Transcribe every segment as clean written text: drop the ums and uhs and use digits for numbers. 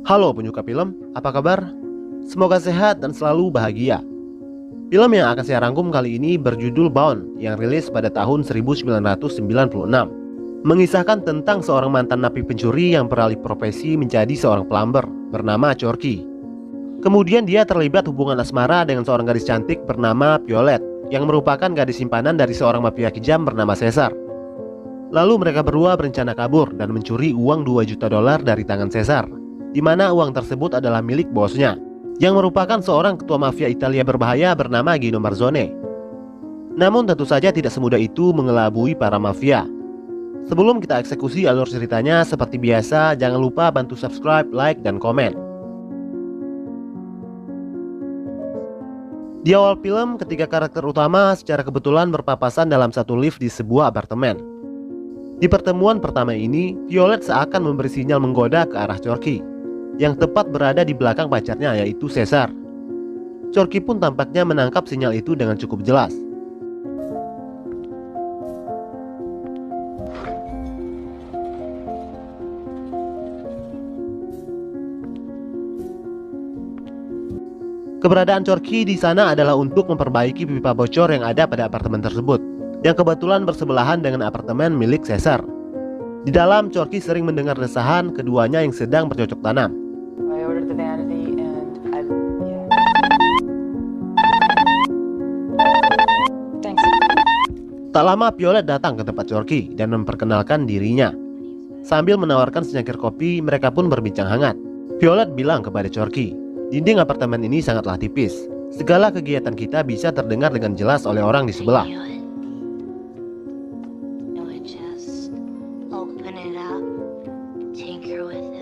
Halo penyuka film, apa kabar? Semoga sehat dan selalu bahagia. Film yang akan saya rangkum kali ini berjudul Bound yang rilis pada tahun 1996. Mengisahkan tentang seorang mantan napi pencuri yang beralih profesi menjadi seorang plumber bernama Corky. Kemudian dia terlibat hubungan asmara dengan seorang gadis cantik bernama Violet yang merupakan gadis simpanan dari seorang mafia kejam bernama Caesar. Lalu mereka berdua berencana kabur dan mencuri uang $2 juta dari tangan Caesar, di mana uang tersebut adalah milik bosnya, yang merupakan seorang ketua mafia Italia berbahaya bernama Gino Marzone. Namun tentu saja tidak semudah itu mengelabui para mafia. Sebelum kita eksekusi alur ceritanya, seperti biasa jangan lupa bantu subscribe, like, dan komen. Di awal film, ketiga karakter utama secara kebetulan berpapasan dalam satu lift di sebuah apartemen. Di pertemuan pertama ini, Violet seakan memberi sinyal menggoda ke arah Corky, yang tepat berada di belakang pacarnya yaitu Caesar. Corky pun tampaknya menangkap sinyal itu dengan cukup jelas. Keberadaan Corky di sana adalah untuk memperbaiki pipa bocor yang ada pada apartemen tersebut, yang kebetulan bersebelahan dengan apartemen milik Caesar. Di dalam, Corky sering mendengar desahan keduanya yang sedang bercocok tanam. Tak lama Violet datang ke tempat Corky dan memperkenalkan dirinya. Sambil menawarkan secangkir kopi, mereka pun berbincang hangat. Violet bilang kepada Corky, dinding apartemen ini sangatlah tipis. Segala kegiatan kita bisa terdengar dengan jelas oleh orang di sebelah.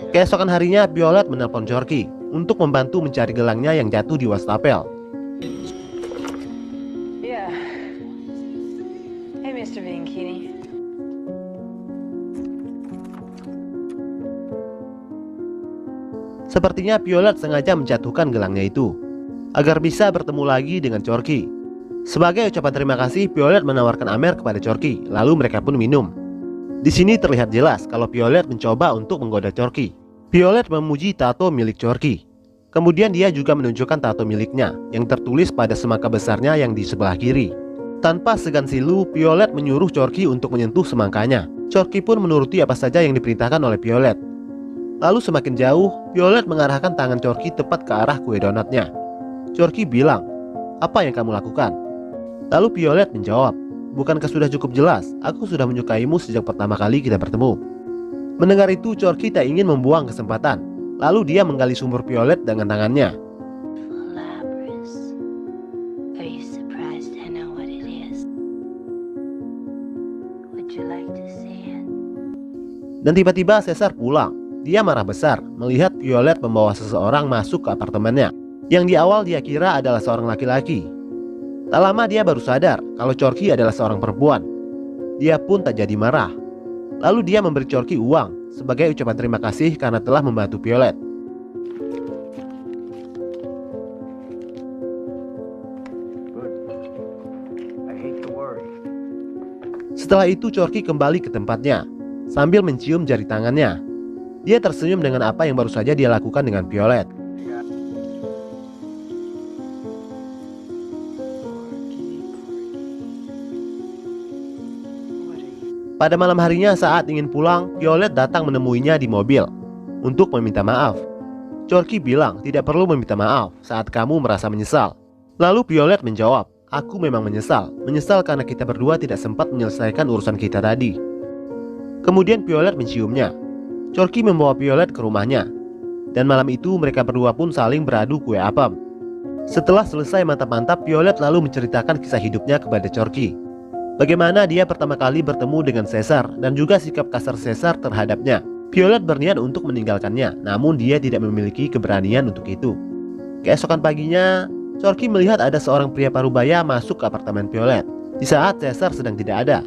Keesokan harinya, Violet menelpon Corky untuk membantu mencari gelangnya yang jatuh di wastafel. Hey, Mr. Bianchini. Sepertinya Violet sengaja menjatuhkan gelangnya itu agar bisa bertemu lagi dengan Corky. Sebagai ucapan terima kasih, Violet menawarkan Amer kepada Corky, lalu mereka pun minum. Di sini terlihat jelas kalau Violet mencoba untuk menggoda Corky. Violet memuji tato milik Corky. Kemudian dia juga menunjukkan tato miliknya yang tertulis pada semangka besarnya yang di sebelah kiri. Tanpa segan silu, Violet menyuruh Corky untuk menyentuh semangkanya. Corky pun menuruti apa saja yang diperintahkan oleh Violet. Lalu semakin jauh, Violet mengarahkan tangan Corky tepat ke arah kue donatnya. Corky bilang, "Apa yang kamu lakukan?" Lalu Violet menjawab, "Bukankah sudah cukup jelas? Aku sudah menyukaimu sejak pertama kali kita bertemu." Mendengar itu, Corky tak ingin membuang kesempatan. Lalu dia menggali sumur Violet dengan tangannya. Dan tiba-tiba Caesar pulang. Dia marah besar melihat Violet membawa seseorang masuk ke apartemennya, yang di awal dia kira adalah seorang laki-laki. Tak lama dia baru sadar kalau Corky adalah seorang perempuan. Dia pun tak jadi marah. Lalu dia memberi Corky uang sebagai ucapan terima kasih karena telah membantu Violet. Setelah itu Corky kembali ke tempatnya sambil mencium jari tangannya. Dia tersenyum dengan apa yang baru saja dia lakukan dengan Violet. Pada malam harinya saat ingin pulang, Violet datang menemuinya di mobil untuk meminta maaf. Corky bilang tidak perlu meminta maaf saat kamu merasa menyesal. Lalu Violet menjawab, "Aku memang menyesal. Menyesal karena kita berdua tidak sempat menyelesaikan urusan kita tadi." Kemudian Violet menciumnya. Corky membawa Violet ke rumahnya, dan malam itu mereka berdua pun saling beradu kue apam. Setelah selesai mantap-mantap, Violet lalu menceritakan kisah hidupnya kepada Corky. Bagaimana dia pertama kali bertemu dengan Caesar dan juga sikap kasar Caesar terhadapnya. Violet berniat untuk meninggalkannya, namun dia tidak memiliki keberanian untuk itu. Keesokan paginya, Corky melihat ada seorang pria parubaya masuk ke apartemen Violet di saat Caesar sedang tidak ada.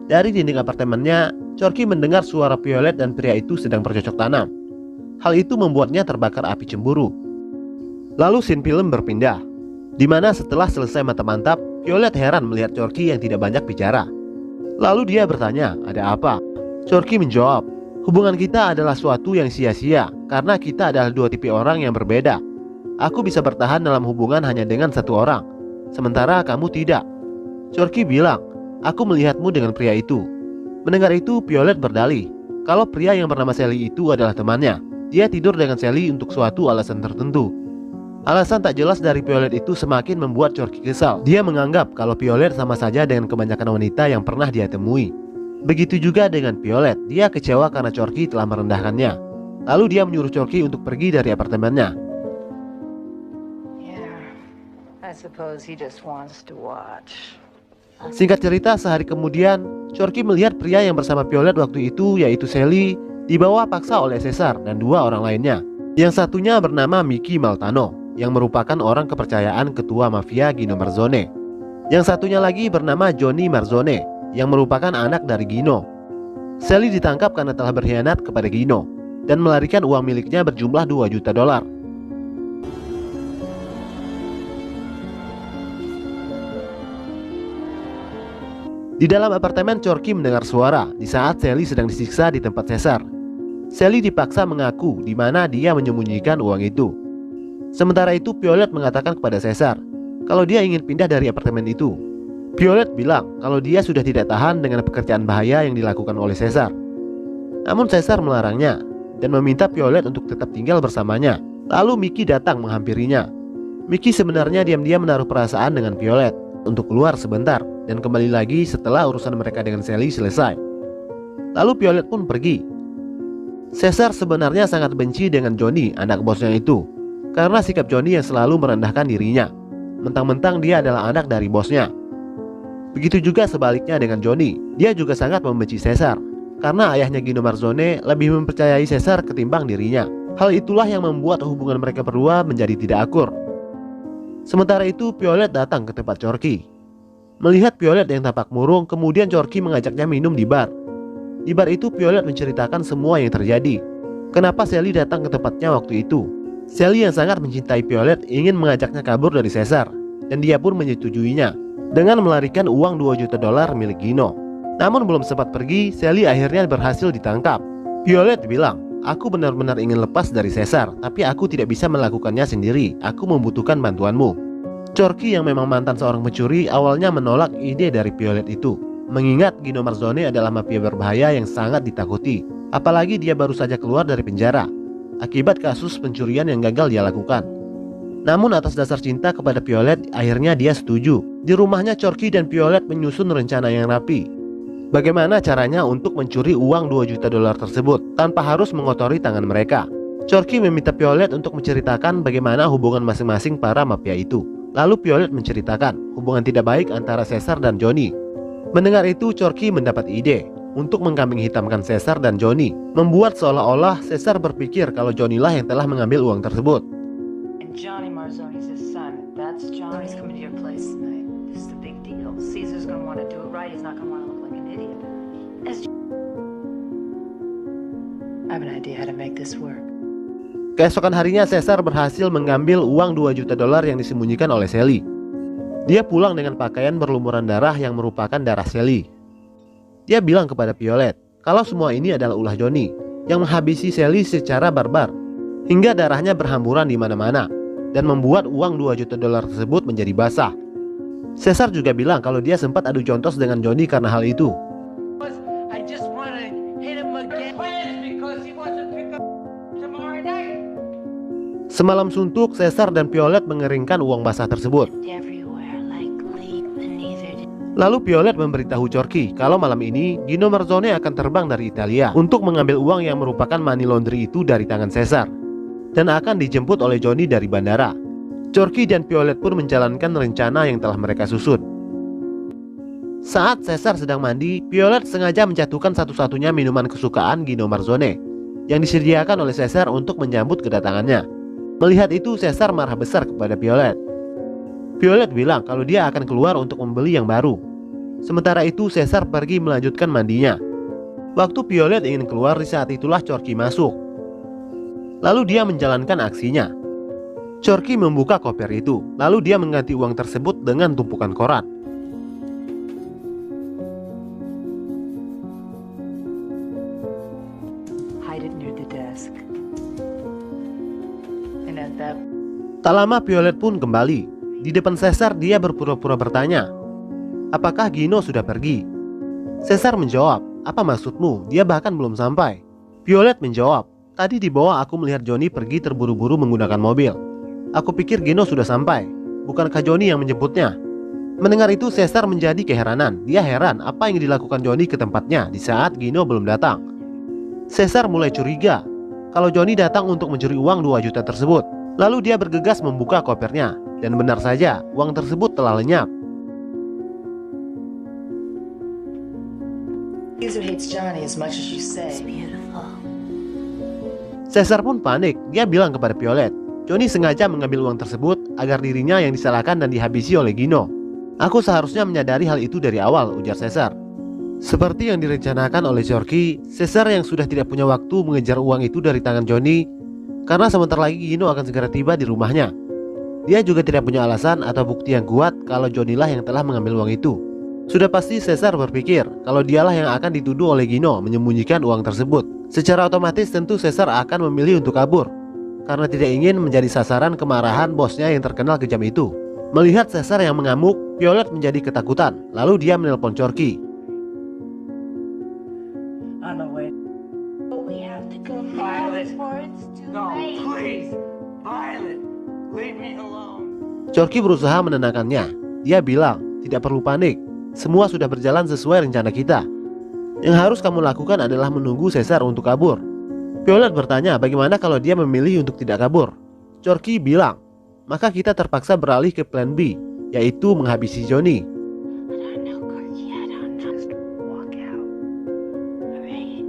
Dari dinding apartemennya, Corky mendengar suara Violet dan pria itu sedang bercocok tanam. Hal itu membuatnya terbakar api cemburu. Lalu scene film berpindah, di mana setelah selesai mantap-mantap, Violet heran melihat Corky yang tidak banyak bicara. Lalu dia bertanya, "Ada apa?" Corky menjawab, Hubungan kita adalah suatu yang sia-sia karena kita adalah dua tipe orang yang berbeda. Aku bisa bertahan dalam hubungan hanya dengan satu orang, sementara kamu tidak. Chorky bilang, aku melihatmu dengan pria itu. Mendengar itu, Violet berdalih kalau pria yang bernama Sally itu adalah temannya. Dia tidur dengan Sally untuk suatu alasan tertentu. Alasan tak jelas dari Violet itu semakin membuat Chorky kesal. Dia menganggap kalau Violet sama saja dengan kebanyakan wanita yang pernah dia temui. Begitu juga dengan Violet, dia kecewa karena Chorky telah merendahkannya. Lalu dia menyuruh Chorky untuk pergi dari apartemennya. Yeah, I suppose he just wants to watch. Singkat cerita, sehari kemudian, Chorky melihat pria yang bersama Violet waktu itu, yaitu Sally, dibawa paksa oleh Cesar dan dua orang lainnya. Yang satunya bernama Mickey Maltano, yang merupakan orang kepercayaan ketua mafia Gino Marzone. Yang satunya lagi bernama Johnny Marzone, yang merupakan anak dari Gino. Sally ditangkap karena telah berkhianat kepada Gino dan melarikan uang miliknya berjumlah 2 juta dolar. Di dalam apartemen, Chorky mendengar suara di saat Sally sedang disiksa di tempat Cesar. Sally dipaksa mengaku di mana dia menyembunyikan uang itu. Sementara itu, Violet mengatakan kepada Cesar kalau dia ingin pindah dari apartemen itu. Violet bilang kalau dia sudah tidak tahan dengan pekerjaan bahaya yang dilakukan oleh Cesar. Namun Cesar melarangnya dan meminta Violet untuk tetap tinggal bersamanya. Lalu Mickey datang menghampirinya. Mickey sebenarnya diam-diam menaruh perasaan dengan Violet untuk keluar sebentar dan kembali lagi setelah urusan mereka dengan Sally selesai. Lalu Violet pun pergi. Cesar sebenarnya sangat benci dengan Johnny, anak bosnya itu, karena sikap Johnny yang selalu merendahkan dirinya. Mentang-mentang dia adalah anak dari bosnya. Begitu juga sebaliknya dengan Johnny, dia juga sangat membenci Cesar karena ayahnya Gino Marzone lebih mempercayai Cesar ketimbang dirinya. Hal itulah yang membuat hubungan mereka berdua menjadi tidak akur. Sementara itu, Violet datang ke tempat Chorky. Melihat Violet yang tampak murung, kemudian Chorky mengajaknya minum di bar. Di bar itu, Violet menceritakan semua yang terjadi. Kenapa Sally datang ke tempatnya waktu itu. Sally yang sangat mencintai Violet ingin mengajaknya kabur dari Cesar, dan dia pun menyetujuinya dengan melarikan uang 2 juta dolar milik Gino. Namun belum sempat pergi, Sally akhirnya berhasil ditangkap. Violet bilang, aku benar-benar ingin lepas dari Cesar, tapi aku tidak bisa melakukannya sendiri. Aku membutuhkan bantuanmu. Chorky yang memang mantan seorang pencuri awalnya menolak ide dari Violet itu, mengingat Gino Marzone adalah mafia berbahaya yang sangat ditakuti. Apalagi dia baru saja keluar dari penjara akibat kasus pencurian yang gagal dia lakukan. Namun atas dasar cinta kepada Violet, akhirnya dia setuju. Di rumahnya, Chorky dan Violet menyusun rencana yang rapi. Bagaimana caranya untuk mencuri uang 2 juta dolar tersebut tanpa harus mengotori tangan mereka. Chorky meminta Violet untuk menceritakan bagaimana hubungan masing-masing para mafia itu. Lalu Violet menceritakan hubungan tidak baik antara Cesar dan Johnny. Mendengar itu, Chorky mendapat ide untuk mengkambing hitamkan Cesar dan Johnny, membuat seolah-olah Cesar berpikir kalau Johnny lah yang telah mengambil uang tersebut. Johnny Marzone's his son. That's Johnny's coming to your place tonight. This is the big deal. Caesar's gonna want to do it right. He's not gonna want to look like an idiot. I have an idea how to make this work. Keesokan harinya, Cesar berhasil mengambil uang 2 juta dolar yang disembunyikan oleh Sally. Dia pulang dengan pakaian berlumuran darah yang merupakan darah Sally. Dia bilang kepada Violet kalau semua ini adalah ulah Johnny yang menghabisi Sally secara barbar hingga darahnya berhamburan di mana-mana dan membuat uang 2 juta dolar tersebut menjadi basah. Cesar juga bilang kalau dia sempat adu contos dengan Johnny karena hal itu. Semalam suntuk, Cesar dan Violet mengeringkan uang basah tersebut. Lalu Violet memberitahu Chorky kalau malam ini Gino Marzone akan terbang dari Italia untuk mengambil uang yang merupakan money laundry itu dari tangan Cesar dan akan dijemput oleh Johnny dari bandara. Chorky dan Violet pun menjalankan rencana yang telah mereka susun. Saat Cesar sedang mandi, Violet sengaja menjatuhkan satu-satunya minuman kesukaan Gino Marzone yang disediakan oleh Cesar untuk menyambut kedatangannya. Melihat itu, Cesar marah besar kepada Violet. Violet bilang kalau dia akan keluar untuk membeli yang baru. Sementara itu, Cesar pergi melanjutkan mandinya. Waktu Violet ingin keluar, di saat itulah Chorky masuk. Lalu dia menjalankan aksinya. Chorky membuka koper itu, lalu dia mengganti uang tersebut dengan tumpukan koran. desk. And at that Tak lama Violet pun kembali. Di depan Caesar dia berpura-pura bertanya, apakah Gino sudah pergi? Caesar menjawab, apa maksudmu? Dia bahkan belum sampai. Violet menjawab, tadi di bawah aku melihat Johnny pergi terburu-buru menggunakan mobil. Aku pikir Gino sudah sampai. Bukankah Johnny yang menjemputnya? Mendengar itu Caesar menjadi keheranan. Dia heran apa yang dilakukan Johnny ke tempatnya di saat Gino belum datang. Caesar mulai curiga kalau Johnny datang untuk mencuri uang 2 juta tersebut. Lalu dia bergegas membuka kopernya. Dan benar saja, uang tersebut telah lenyap. Caesar hates Johnny as much as you say. It's beautiful. Caesar pun panik. Dia bilang kepada Violet, Johnny sengaja mengambil uang tersebut agar dirinya yang disalahkan dan dihabisi oleh Gino. Aku seharusnya menyadari hal itu dari awal, ujar Caesar. Seperti yang direncanakan oleh Corky, Caesar yang sudah tidak punya waktu mengejar uang itu dari tangan Johnny, karena sebentar lagi Gino akan segera tiba di rumahnya. Dia juga tidak punya alasan atau bukti yang kuat kalau Johnny lah yang telah mengambil uang itu. Sudah pasti Caesar berpikir kalau dialah yang akan dituduh oleh Gino menyembunyikan uang tersebut. Secara otomatis tentu Caesar akan memilih untuk kabur, karena tidak ingin menjadi sasaran kemarahan bosnya yang terkenal kejam itu. Melihat Caesar yang mengamuk, Violet menjadi ketakutan. Lalu dia menelpon Corky. On the way. But we have to go Violet. before it's too No, late. please. Violet, leave me alone. Corky berusaha menenangkannya. Dia bilang, tidak perlu panik. Semua sudah berjalan sesuai rencana kita. Yang harus kamu lakukan adalah menunggu Caesar untuk kabur. Violet bertanya bagaimana kalau dia memilih untuk tidak kabur. Corky bilang, maka kita terpaksa beralih ke plan B, yaitu menghabisi Johnny. I don't know, Corky. I don't know. Just walk out. Alright.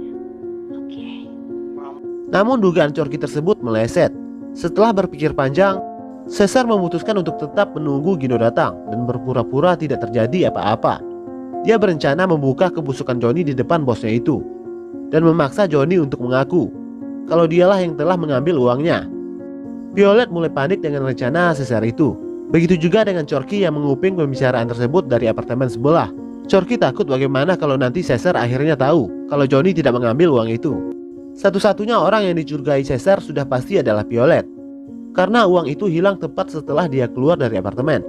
Okay. Namun dugaan Corky tersebut meleset. Setelah berpikir panjang, Caesar memutuskan untuk tetap menunggu Gino datang dan berpura-pura tidak terjadi apa-apa. Dia berencana membuka kebusukan Johnny di depan bosnya itu dan memaksa Johnny untuk mengaku kalau dialah yang telah mengambil uangnya. Violet mulai panik dengan rencana Caesar itu. Begitu juga dengan Corky yang menguping pembicaraan tersebut dari apartemen sebelah. Corky takut bagaimana kalau nanti Caesar akhirnya tahu kalau Johnny tidak mengambil uang itu. Satu-satunya orang yang dicurigai Caesar sudah pasti adalah Violet, karena uang itu hilang tepat setelah dia keluar dari apartemen.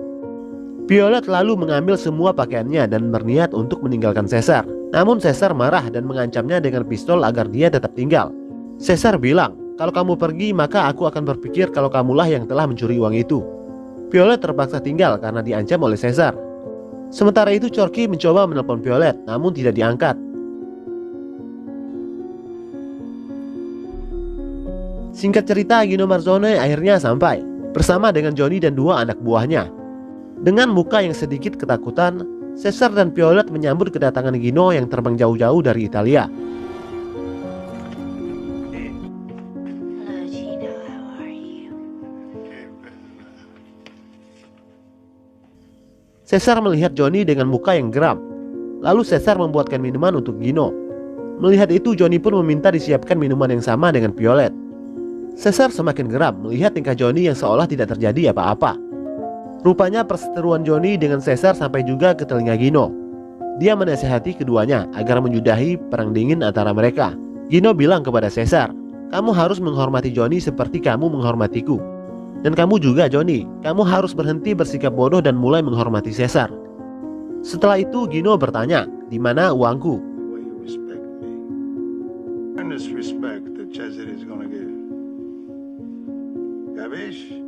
Violet lalu mengambil semua pakaiannya dan berniat untuk meninggalkan Caesar. Namun Caesar marah dan mengancamnya dengan pistol agar dia tetap tinggal. Caesar bilang, kalau kamu pergi maka aku akan berpikir kalau kamulah yang telah mencuri uang itu. Violet terpaksa tinggal karena diancam oleh Caesar. Sementara itu Corky mencoba menelpon Violet namun tidak diangkat. Singkat cerita, Gino Marzone akhirnya sampai bersama dengan Johnny dan 2 anak buahnya. Dengan muka yang sedikit ketakutan, Caesar dan Violet menyambut kedatangan Gino yang terbang jauh-jauh dari Italia. Hello, Gino. How are you? Caesar melihat Johnny dengan muka yang geram. Lalu Caesar membuatkan minuman untuk Gino. Melihat itu, Johnny pun meminta disiapkan minuman yang sama dengan Violet. Caesar semakin geram melihat tingkah Johnny yang seolah tidak terjadi apa-apa. Rupanya perseteruan Johnny dengan Caesar sampai juga ke telinga Gino. Dia menasihati keduanya agar menyudahi perang dingin antara mereka. Gino bilang kepada Caesar, kamu harus menghormati Johnny seperti kamu menghormatiku. Dan kamu juga Johnny, kamu harus berhenti bersikap bodoh dan mulai menghormati Caesar. Setelah itu Gino bertanya, di mana uangku? The way you respect me. Earn this respect that Cesare is gonna give. Capiche?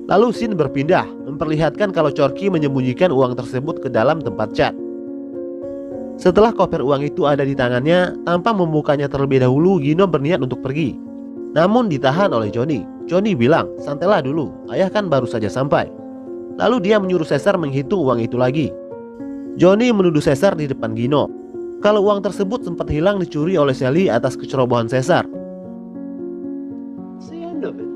Lalu scene berpindah, memperlihatkan kalau Corky menyembunyikan uang tersebut ke dalam tempat cat. Setelah koper uang itu ada di tangannya, tanpa membukanya terlebih dahulu, Gino berniat untuk pergi. Namun ditahan oleh Johnny. Johnny bilang, santailah dulu, ayah kan baru saja sampai. Lalu dia menyuruh Caesar menghitung uang itu lagi. Johnny menuduh Caesar di depan Gino kalau uang tersebut sempat hilang dicuri oleh Sally atas kecerobohan Caesar. It's the end of it.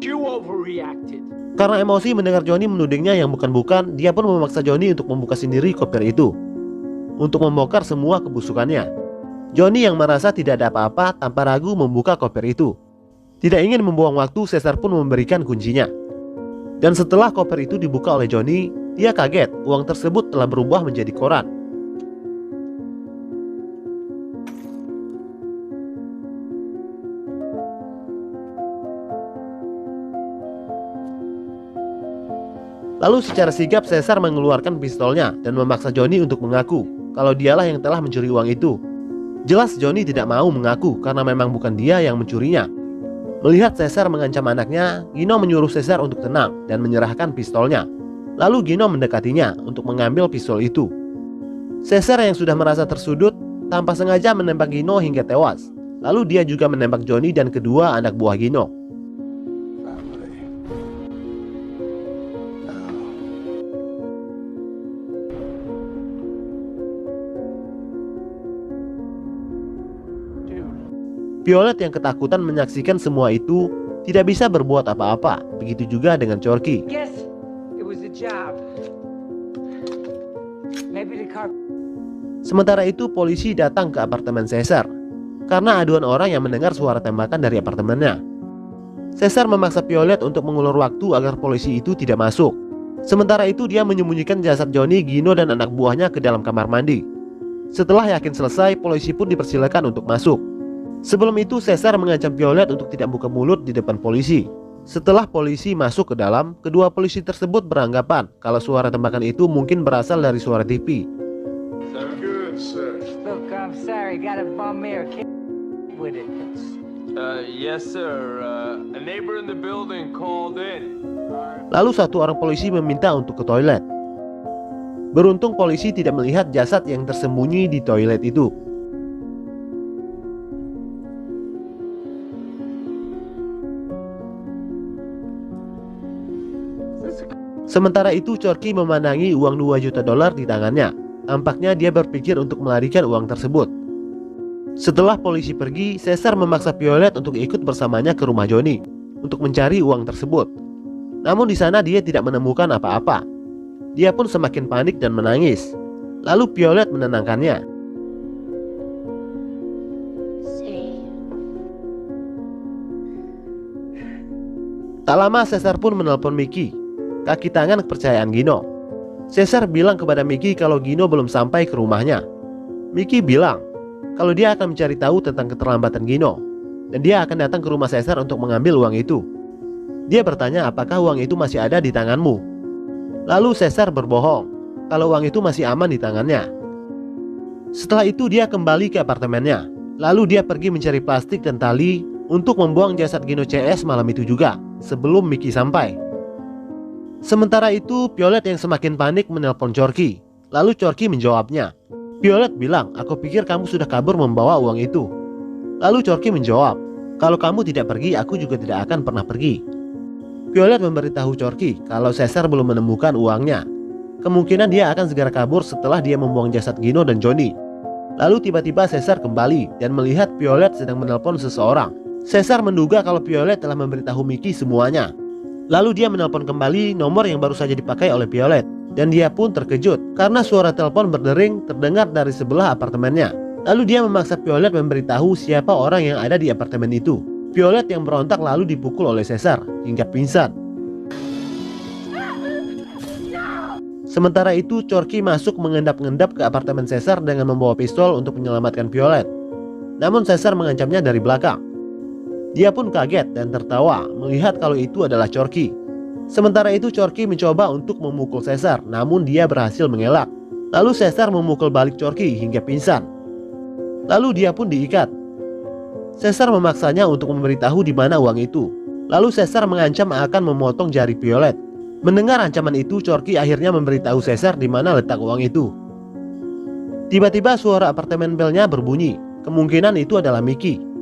You overreacted. Karena emosi mendengar Johnny menudingnya yang bukan-bukan, dia pun memaksa Johnny untuk membuka sendiri koper itu untuk membongkar semua kebusukannya. Johnny yang merasa tidak ada apa-apa tanpa ragu membuka koper itu. Tidak ingin membuang waktu, Caesar pun memberikan kuncinya. Dan setelah koper itu dibuka oleh Johnny, dia kaget uang tersebut telah berubah menjadi koran. Lalu secara sigap Caesar mengeluarkan pistolnya dan memaksa Johnny untuk mengaku kalau dialah yang telah mencuri uang itu. Jelas Johnny tidak mau mengaku karena memang bukan dia yang mencurinya. Melihat Caesar mengancam anaknya, Gino menyuruh Caesar untuk tenang dan menyerahkan pistolnya. Lalu Gino mendekatinya untuk mengambil pistol itu. Caesar yang sudah merasa tersudut tanpa sengaja menembak Gino hingga tewas. Lalu dia juga menembak Johnny dan kedua anak buah Gino. Family. Violet yang ketakutan menyaksikan semua itu tidak bisa berbuat apa-apa. Begitu juga dengan Corky. Guess it was a job. Maybe the car. Sementara itu polisi datang ke apartemen Caesar karena aduan orang yang mendengar suara tembakan dari apartemennya. Caesar memaksa Violet untuk mengulur waktu agar polisi itu tidak masuk. Sementara itu dia menyembunyikan jasad Johnny, Gino dan anak buahnya ke dalam kamar mandi. Setelah yakin selesai, polisi pun dipersilakan untuk masuk. Sebelum itu Caesar mengancam Violet untuk tidak buka mulut di depan polisi. Setelah polisi masuk ke dalam, kedua polisi tersebut beranggapan kalau suara tembakan itu mungkin berasal dari suara TV. Good, sir. Look, I'm sorry, got a bum ear. With it. Yes, sir. A neighbor in the building called in. Lalu satu orang polisi meminta untuk ke toilet. Beruntung polisi tidak melihat jasad yang tersembunyi di toilet itu. Sementara itu Corky memandangi uang $2 juta di tangannya. Tampaknya dia berpikir untuk melarikan uang tersebut. Setelah polisi pergi, Caesar memaksa Violet untuk ikut bersamanya ke rumah Johnny untuk mencari uang tersebut. Namun di sana dia tidak menemukan apa-apa. Dia pun semakin panik dan menangis. Lalu Violet menenangkannya. Say, Tak lama Caesar pun menelpon Mickey, kaki tangan kepercayaan Gino. Caesar bilang kepada Mickey kalau Gino belum sampai ke rumahnya. Mickey bilang kalau dia akan mencari tahu tentang keterlambatan Gino dan dia akan datang ke rumah Caesar untuk mengambil uang itu. Dia bertanya apakah uang itu masih ada di tanganmu. Lalu Caesar berbohong kalau uang itu masih aman di tangannya. Setelah itu dia kembali ke apartemennya. Lalu dia pergi mencari plastik dan tali untuk membuang jasad Gino CS malam itu juga sebelum Mickey sampai. Sementara itu Violet yang semakin panik menelpon Corky. Lalu Corky menjawabnya. Violet bilang, aku pikir kamu sudah kabur membawa uang itu. Lalu Corky menjawab, kalau kamu tidak pergi, aku juga tidak akan pernah pergi. Violet memberitahu Corky kalau Caesar belum menemukan uangnya. Kemungkinan dia akan segera kabur setelah dia membuang jasad Gino dan Johnny. Lalu tiba-tiba Caesar kembali dan melihat Violet sedang menelpon seseorang. Caesar menduga kalau Violet telah memberitahu Mickey semuanya. Lalu dia menelpon kembali nomor yang baru saja dipakai oleh Violet. Dan dia pun terkejut karena suara telepon berdering terdengar dari sebelah apartemennya. Lalu dia memaksa Violet memberitahu siapa orang yang ada di apartemen itu. Violet yang berontak lalu dipukul oleh Caesar hingga pingsan. Sementara itu Corky masuk mengendap-endap ke apartemen Caesar dengan membawa pistol untuk menyelamatkan Violet. Namun Caesar mengancamnya dari belakang. Dia pun kaget dan tertawa melihat kalau itu adalah Corky. Sementara itu Corky mencoba untuk memukul Caesar, namun dia berhasil mengelak. Lalu Caesar memukul balik Corky hingga pingsan. Lalu dia pun diikat. Caesar memaksanya untuk memberitahu di mana uang itu. Lalu Caesar mengancam akan memotong jari Violet. Mendengar ancaman itu, Corky akhirnya memberitahu Caesar di mana letak uang itu. Tiba-tiba suara apartemen belnya berbunyi. Kemungkinan itu adalah Mickey.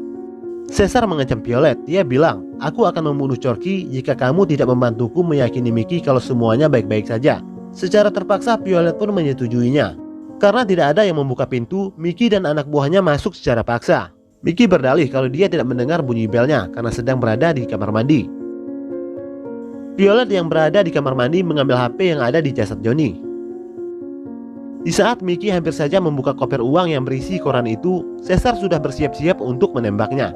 Caesar mengancam Violet. Dia bilang, aku akan membunuh Corky jika kamu tidak membantuku meyakini Mickey kalau semuanya baik-baik saja. Secara terpaksa Violet pun menyetujuinya. Karena tidak ada yang membuka pintu, Mickey dan anak buahnya masuk secara paksa. Mickey berdalih kalau dia tidak mendengar bunyi belnya karena sedang berada di kamar mandi. Violet yang berada di kamar mandi mengambil HP yang ada di jasad Johnny. Di saat Mickey hampir saja membuka koper uang yang berisi koran itu, Caesar sudah bersiap-siap untuk menembaknya.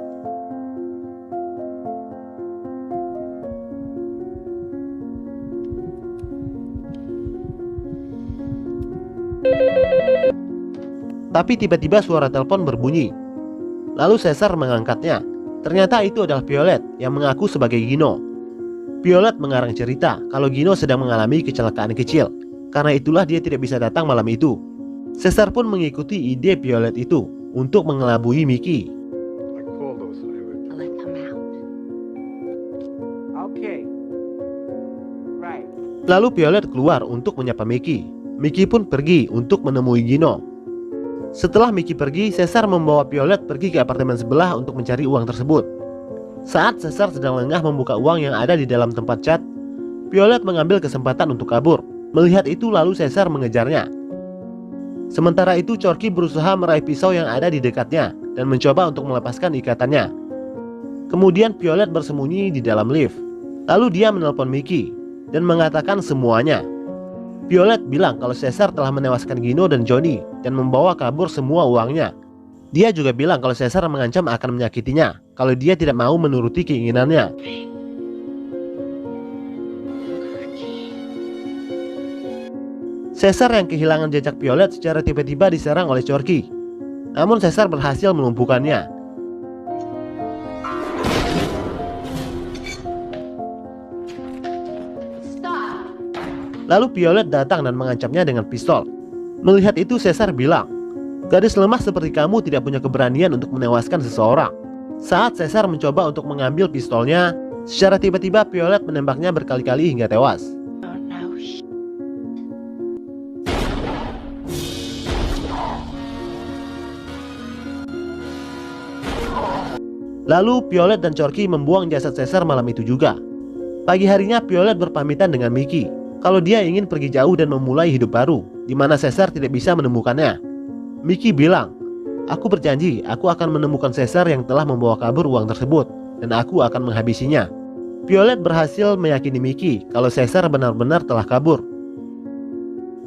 Tapi tiba-tiba suara telepon berbunyi. Lalu Caesar mengangkatnya. Ternyata itu adalah Violet yang mengaku sebagai Gino. Violet mengarang cerita kalau Gino sedang mengalami kecelakaan kecil. Karena itulah dia tidak bisa datang malam itu. Caesar pun mengikuti ide Violet itu untuk mengelabui Mickey. I call those lyrics. I'll let them out. Okay. Right. Lalu Violet keluar untuk menyapa Mickey. Mickey pun pergi untuk menemui Gino. Setelah Mickey pergi, Caesar membawa Violet pergi ke apartemen sebelah untuk mencari uang tersebut. Saat Caesar sedang lengah membuka uang yang ada di dalam tempat cat, Violet mengambil kesempatan untuk kabur. Melihat itu lalu Caesar mengejarnya. Sementara itu Corky berusaha meraih pisau yang ada di dekatnya dan mencoba untuk melepaskan ikatannya. Kemudian Violet bersembunyi di dalam lift. Lalu dia menelpon Mickey dan mengatakan semuanya. Violet bilang kalau Caesar telah menewaskan Gino dan Johnny dan membawa kabur semua uangnya. Dia juga bilang kalau Caesar mengancam akan menyakitinya kalau dia tidak mau menuruti keinginannya. Caesar yang kehilangan jejak Violet secara tiba-tiba diserang oleh Corky. Namun Caesar berhasil melumpuhkannya. Stop! Lalu Violet datang dan mengancamnya dengan pistol. Melihat itu Caesar bilang, "Gadis lemah seperti kamu tidak punya keberanian untuk menewaskan seseorang." Saat Caesar mencoba untuk mengambil pistolnya, secara tiba-tiba Violet menembaknya berkali-kali hingga tewas. Oh no, Lalu Violet dan Corky membuang jasad Caesar malam itu juga. Pagi harinya Violet berpamitan dengan Mickey kalau dia ingin pergi jauh dan memulai hidup baru, di mana Caesar tidak bisa menemukannya. Mickey bilang, "Aku berjanji aku akan menemukan Caesar yang telah membawa kabur uang tersebut, dan aku akan menghabisinya." Violet berhasil meyakini Mickey kalau Caesar benar-benar telah kabur.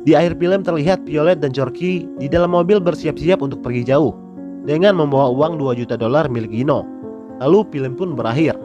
Di akhir film terlihat Violet dan Corky di dalam mobil bersiap-siap untuk pergi jauh dengan membawa uang $2 juta milik Gino. Lalu film pun berakhir.